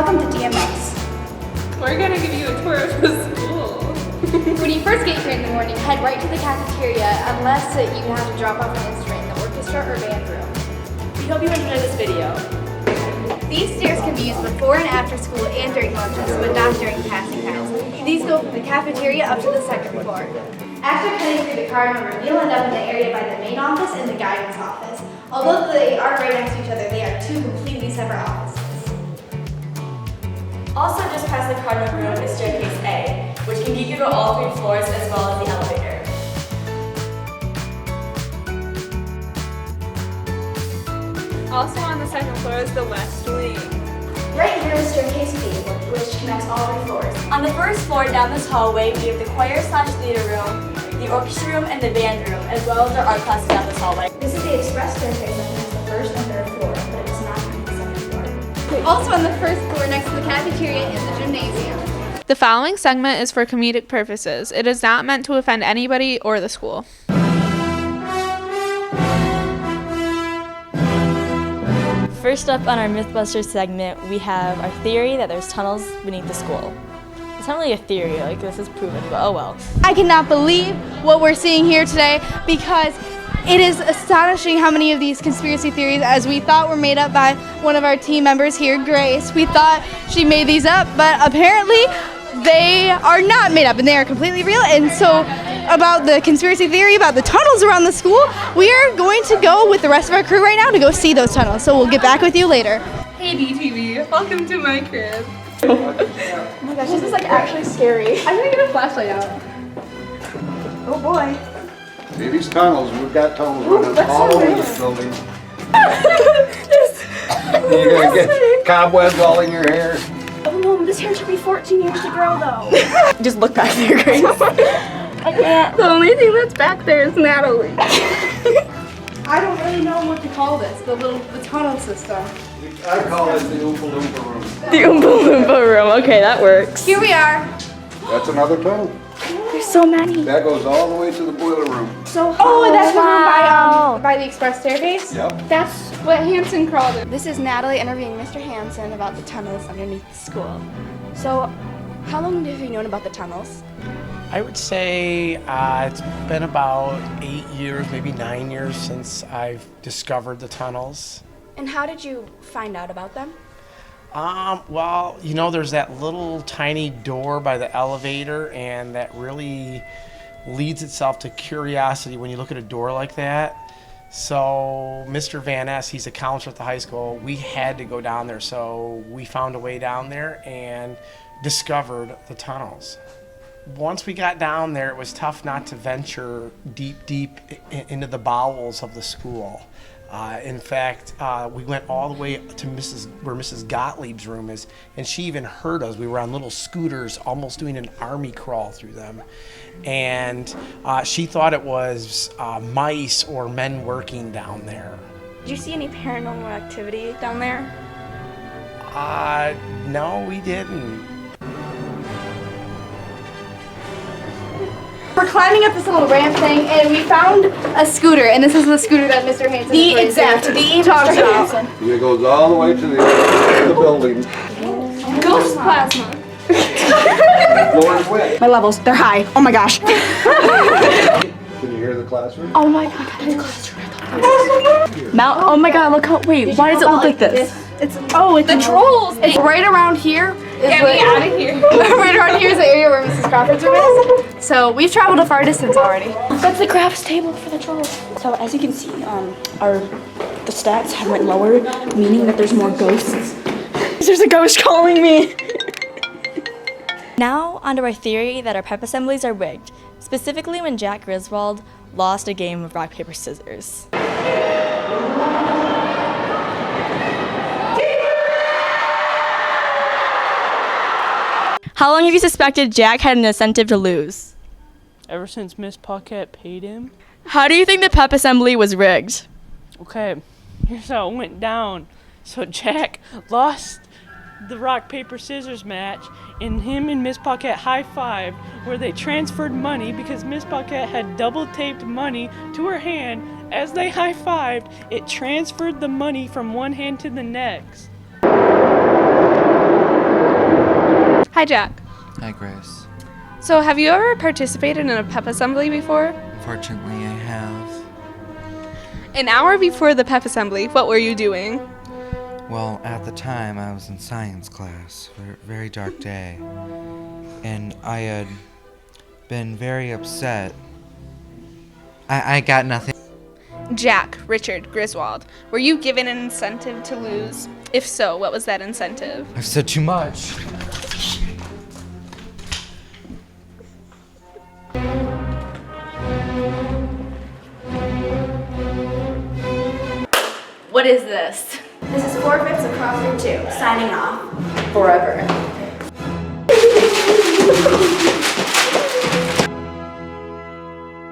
welcome to DMX. We're gonna give you a tour of the school. When you first get here in the morning, head right to the cafeteria unless you have to drop off an instrument in the orchestra or band room. We hope you enjoy this video. These stairs can be used before and after school and during lunches, but not during passing times. These go from the cafeteria up to the second floor. After cutting through the card number, you'll end up in the area by the main office and the guidance office. Although they are right next to each other, they are two completely separate offices. Also, just past the card number room is staircase A, which can get you to all 3 floors as well as the elevator. Also on the second floor is the west wing. Right here is staircase B, which connects all 3 floors. On the first floor down this hallway, we have the choir/theater room, the orchestra room, and the band room, as well as our art classes down this hallway. This is the express staircase that connects the first and third floor, but it does not connect the second floor. Also on the first floor next to the cafeteria is the gymnasium. The following segment is for comedic purposes. It is not meant to offend anybody or the school. First up on our Mythbusters segment, we have our theory that there's tunnels beneath the school. It's not really a theory, like this is proven, but oh well. I cannot believe what we're seeing here today because it is astonishing how many of these conspiracy theories, as we thought were made up by one of our team members here, Grace. We thought she made these up, but apparently they are not made up and they are completely real. And so about the conspiracy theory about the tunnels around the school, we are going to go with the rest of our crew right now to go see those tunnels. So we'll get back with you later. Hey DTV, welcome to my crib. Oh my gosh, this is like actually scary. I'm gonna get a flashlight out. Oh boy. See these tunnels, we've got tunnels running all over this building. You're gonna get cobwebs all in your hair. Oh no, this hair took me 14 years to grow though. Just look back there, Grace. I can't. The only thing that's back there is Natalie. I don't really know what to call this, the tunnel system. I call it the Oompa Loompa room. The Oompa Loompa room, okay, that works. Here we are. That's another tunnel. There's so many. That goes all the way to the boiler room. Oh, that's the room by the express staircase? Yep. That's what Hanson crawled in. This is Natalie interviewing Mr. Hansen about the tunnels underneath the school. So, how long have you known about the tunnels? I would say it's been about 8 years, maybe 9 years since I've discovered the tunnels. And how did you find out about them? Well, you know, there's that little tiny door by the elevator, and that really leads itself to curiosity when you look at a door like that. So Mr. Van Ness, he's a counselor at the high school, we had to go down there, so we found a way down there and discovered the tunnels. Once we got down there, it was tough not to venture deep into the bowels of the school. In fact, we went all the way to where Mrs. Gottlieb's room is, and she even heard us. We were on little scooters, almost doing an army crawl through them. And she thought it was mice or men working down there. Did you see any paranormal activity down there? No, we didn't. We're climbing up this little ramp thing, and we found a scooter, and this is the scooter that Mr. Hansen talked about. It goes all the way to the end of the building. Ghost plasma. Floor's wet. My levels, they're high. Oh my gosh. Can you hear the classroom? Oh my god, the classroom. Oh my god, look how, wait, why does it look like this? It's the trolls. It's right around here. Get me out of here. Right around here is the area where Mrs. Crawford's room is. So we've traveled a far distance already. That's the graphs table for the trolls. So as you can see, the stats have went lower, meaning that there's more ghosts. There's a ghost calling me. Now, onto our theory that our pep assemblies are rigged, specifically when Jack Griswold lost a game of rock, paper, scissors. How long have you suspected Jack had an incentive to lose? Ever since Miss Paquette paid him. How do you think the pep assembly was rigged? Okay, here's how it went down. So Jack lost the rock, paper, scissors match, and him and Miss Paquette high-fived where they transferred money because Miss Paquette had double-taped money to her hand. As they high-fived, it transferred the money from one hand to the next. Hi, Jack. Hi, Grace. So, have you ever participated in a pep assembly before? Unfortunately, I have. An hour before the pep assembly, what were you doing? Well, at the time, I was in science class for a very dark day, and I had been very upset. I got nothing. Jack Richard Griswold, were you given an incentive to lose? If so, what was that incentive? I've said too much. What is this? This is 4/5 of CrawCrew2, signing off. Forever.